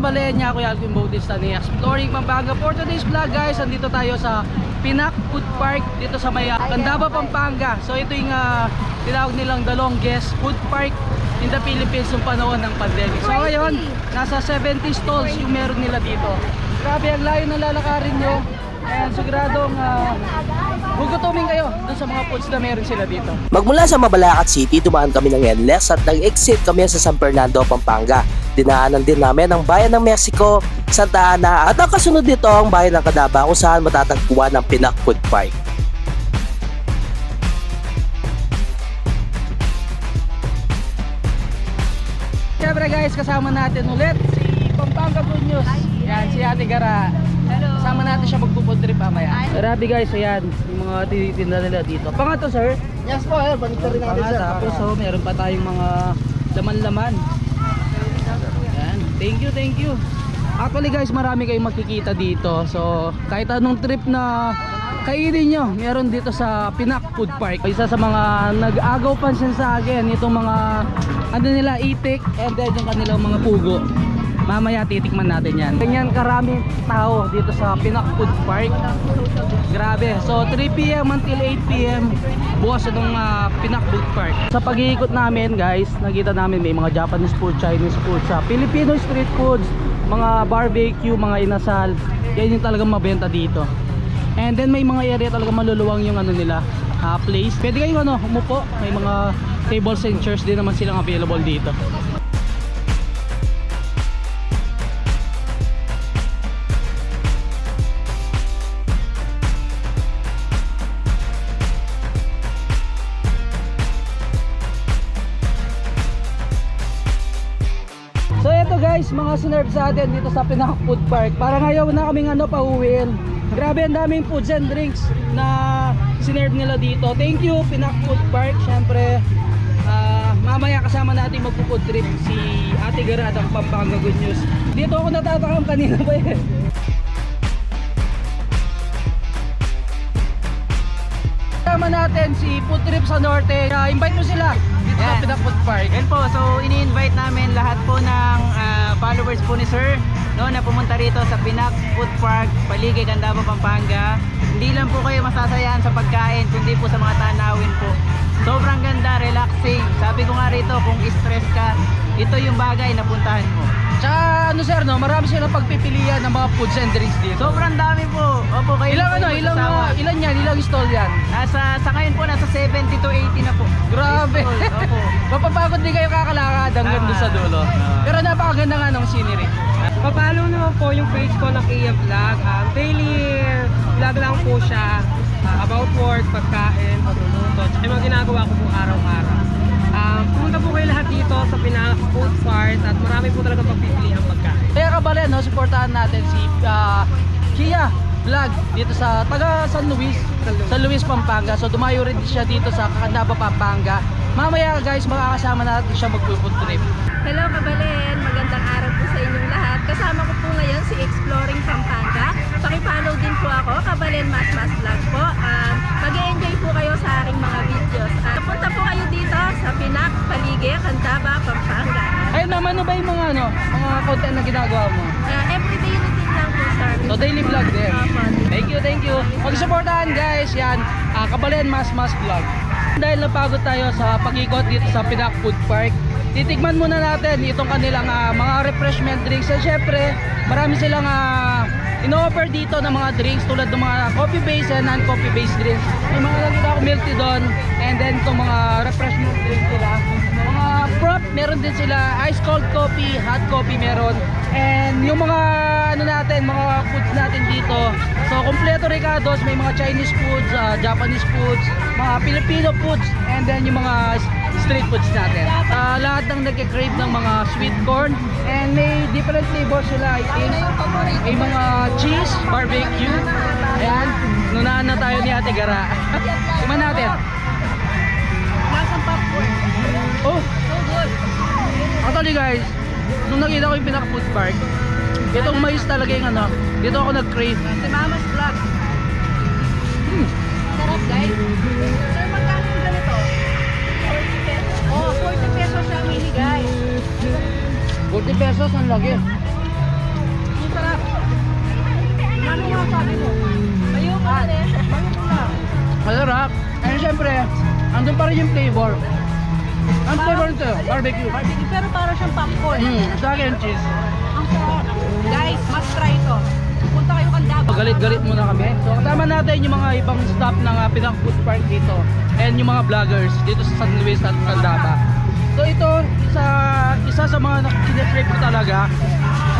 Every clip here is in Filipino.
Kabalenya, ako yung Alvin Bautista ni Exploring Pampanga. For today's vlog guys, andito tayo sa Pinac Food Park dito sa may Candaba, Pampanga. So ito yung tinawag nilang the longest food park in the Philippines noong panahon ng pandemic. So ngayon, nasa 70 stalls yung meron nila dito. Grabe, ang layo ng lalakarin nyo. And siguradong gugutumin kayo dun sa mga foods na meron sila dito. Magmula sa Mabalacat City, dumaan kami ng NLEX at nag-exit kami sa San Fernando, Pampanga. Dinaanan din namin ang bayan ng Mexico, Santa Ana at ang kasunod dito ang bayan ng Candaba kung saan matatagpuan ang Pinac Food Park. Siyempre guys, kasama natin ulit si Pampanga Good News. Yan, si Ate Gara. Hello. Kasama natin siya magpupod trip mamaya. Grabe guys, ayan, yung mga tinitinda nila dito. Pangato sir? Yes po, balik na rin natin Pangat, sir. tapos meron pa tayong mga laman-laman. Ayan, thank you. Actually guys, marami kayong makikita dito. So, kahit anong trip na kainin nyo, meron dito sa Pinac Food Park. Isa sa mga nag-agaw pansin sa akin, itong mga ano nila, itik and then yung kanilang mga pugo. Mamaya titikman natin yan. Ganyan karaming tao dito sa Pinac Food Park. Grabe. So 3 PM until 8 PM bukas itong Pinac Food Park. Sa pag-iikot namin guys, nakita namin may mga Japanese food, Chinese food, sa Filipino street foods, mga barbecue, mga inasal. Yan yung talagang mabenta dito. And then may mga area talaga maluluwang yung ano nila, place. Pwede kayong umupo. May mga tables and chairs din naman silang available dito. So eto guys, mga sinerve sa atin dito sa Pinac Food Park. Parang ayaw na kaming pauwiin. Grabe, ang daming foods and drinks na sinerve nila dito. Thank you Pinac Food Park. Syempre mamaya kasama natin magpo-food trip si Ate Gara at ang Pampanga Good News. Dito ako natatakam kanina pa eh. Kasama natin si Food Trip sa Norte. Invite mo sila dito sa Pinac Food Park. Yan po, so ini-invite namin lahat po ng followers po ni Sir na pumunta rito sa Pinac Food Park, Paligay, Candaba, Pampanga. Hindi lang po kayo masasayaan sa pagkain, kundi po sa mga tanawin po. Sobrang ganda, relaxing. Sabi ko nga rito, kung stress ka, ito yung bagay na puntahan mo. Tsaka sir, marami silang pagpipilian ng mga foods and drinks dito. Sobrang dami po. Opo, kayo Ilan yan? Ilang stall yan? Sa ngayon po, nasa 70 to 80 na po. Grabe. Opo. Mapapagod din kayo kakalakad hanggang doon sa dulo. Pero napakaganda nga ng scenery. Papalo naman po yung page ko ng Kia Vlog. Daily vlog lang po siya about work, pagkain, pagluluto, at mga ginagawa ko po araw-araw. Pumunta po kayo lahat dito sa Pinac Food Park at marami po talaga pagpipili ang pagkain. Kaya kabalen, supportahan natin si Kia Vlog dito sa taga San Luis, Pampanga. So dumayo rin siya dito sa Candaba, Pampanga. Mamaya guys, makakasama natin siya mag-food trip. Hello Kabalen, magandang araw po sa inyong lahat. Kasama ko po ngayon si Exploring Pampanga. Paki-follow din po ako, Kabalen Mas Vlog po. Mag-e-enjoy po kayo sa aking mga videos. Punta po kayo dito sa Pinac, Paligay, Candaba, Pampanga. Ayun naman, ano ba yung mga content na ginagawa mo? Everyday routine lang po sir. So daily vlog din. Thank you. Mag-supportahan guys, yan. Kabalen Mas Vlog. Dahil napagod tayo sa pag-ikot dito sa Pinac Food Park, titikman muna natin itong kanilang mga refreshment drinks. And syempre, marami silang ino-offer dito ng mga drinks tulad ng mga coffee based and non-coffee based drinks. May mga nakita ako milk tea doon, and then itong mga refreshment drinks nila. Mga prop, meron din sila ice cold coffee, hot coffee meron. And yung mga mga foods natin dito. So kompleto Ricardo's, may mga Chinese foods, Japanese foods, mga Filipino foods, and then yung mga street foods natin. Lahat ng nagke-crave ng mga sweet corn, and may different flavors sila, I think. May mga cheese, barbecue. Ayan, nunahan na tayo ni Ate Gara. Tingnan natin. Lasang popcorn. Oh, actually guys, nung nakita ko yung Pinac Food Park, itong mais talaga yung dito ako nag-crave. Si Mama's Vlog. Sarap guys. Sir, magkano yung ganito? 40 pesos. Oh, 40 pesos siya mini guys. 40 pesos ang lagi. masasabi mo? Bayo mo na eh. Masarap. And syempre, andun pa rin yung flavor. Ang flavor nito, barbecue. Barbecue, pero parang siyang popcorn. Sa akin, cheese. Ang sarap. Guys, must try ito. Punta kayo Candaba. Galit-galit muna kami. So kasama natin yung mga ibang staff ng Pinang Food Park dito. And yung mga vloggers dito sa San Luis at Candaba. So ito, isa sa mga kine-crave ko talaga.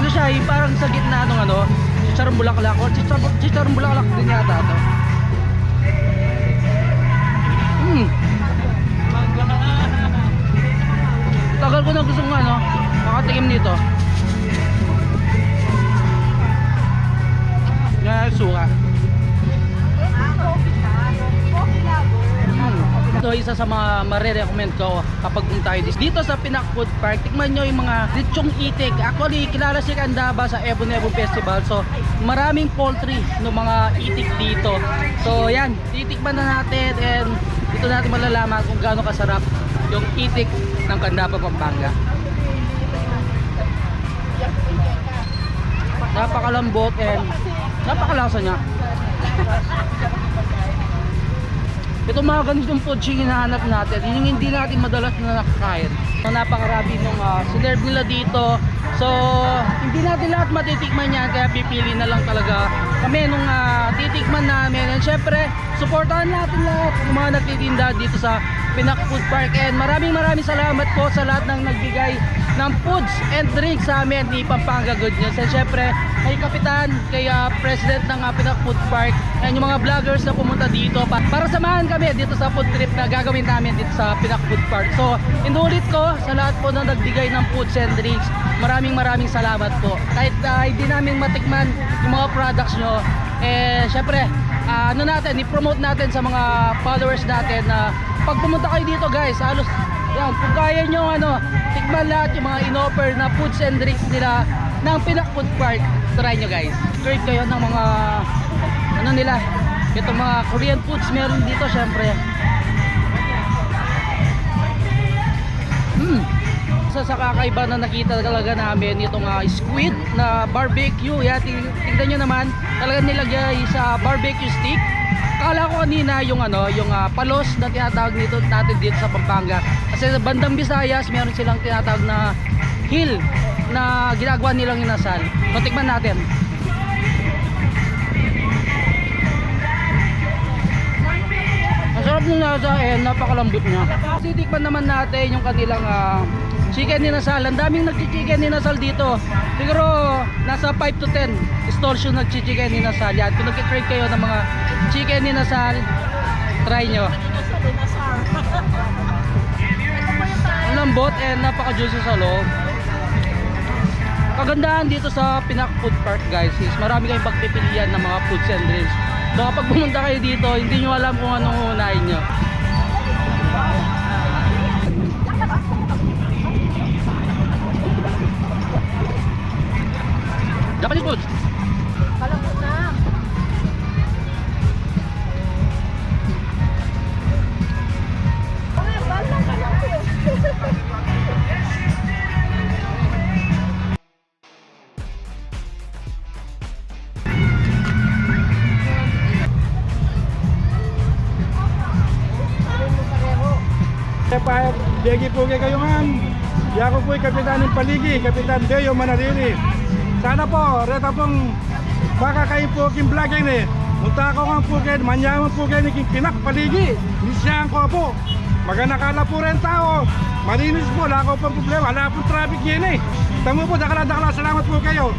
Ano siya, yung parang sa gitna ng ano, chicharong bulaklak. O chicharong bulaklak din yata ito. Tagal ko na gustong ano, makatikim nito. Nga suka. Ito isa sa mga marirecommend ko kapag punta kayo dito sa Pinak Food Park. Tikman nyo yung mga lechong itik. Actually, kilala si Candaba sa Ebon Festival. So, maraming poultry ng mga itik dito. So, yan. Titikman na natin and dito natin malalaman kung gaano kasarap yung itik ng Candaba, Pampanga. Napakalambot and napakalasa niya. Ito mga ganitong food yung hinahanap natin, yung hindi natin madalas na nakakain. Napakarami nung sinerve nila dito. So, hindi natin lahat matitikman yan, kaya pipili na lang talaga kami nung titikman namin. And syempre, supportahan natin lahat yung mga nagtitinda dito sa Pinak Food Park. And maraming salamat po sa lahat ng nagbigay ng foods and drinks sa amin ni Pampanga Good News. And syempre, kay Kapitan, kay President ng Pinak Food Park, and yung mga vloggers na pumunta dito para samahan kami dito sa food trip na gagawin namin dito sa Pinak Food Park. So, inulit ko sa lahat po na nagbigay ng foods and drinks, maraming salamat po. Kahit hindi namin matikman yung mga products nyo, syempre, i-promote natin sa mga followers natin na pag pumunta kayo dito guys, halos yan, kung kaya nyo tikman lahat yung mga in-offer na foods and drinks nila ng Pinak Food Park, try nyo guys. Crave kayo ng mga nila, itong mga Korean foods meron dito syempre. Isa sa kakaiba na nakita talaga namin itong squid na barbecue. Yan, tingnan nyo naman, talaga nilagay sa barbecue stick. Akala ko kanina yung palos na tinatawag nito natin dito sa Pampanga. Kasi sa bandang Visayas, meron silang tinatawag na hill na ginagawa nilang inasal. So tikman natin. Ang sarap ng lasa napakalambot niya. Kasi tikman naman natin yung kanilang chicken inasal. Ang daming nagchi-chicken inasal dito. Siguro nasa 5 to 10 stalls yung nagchi-chicken inasal. Yan, kung nagki-crave kayo ng mga chicken inasal, try nyo. Ang lambot and napaka-juicy sa loob. Kagandahan dito sa Pinak Food Park guys is marami kayong pagpipilian ng mga foods and drinks. So kapag pumunta kayo dito, hindi nyo alam kung anong uunahin nyo. Japanese food. Kalambot na. Balang ka lang po. Degi po kayo man. Ako po'y Kapitan ng Paligi, Kapitan Deo Manalini. Sana po, reta pong baka kayo po king vlogging ni. Munta ko nga po kayo, manyaman po kayo ni Pinak Paligi. Nisyahan ko po. Maganakala po rin tao. Malinis po, wala ko pang problema. Wala pong traffic yan eh. Tamo po, dakala, salamat po kayo.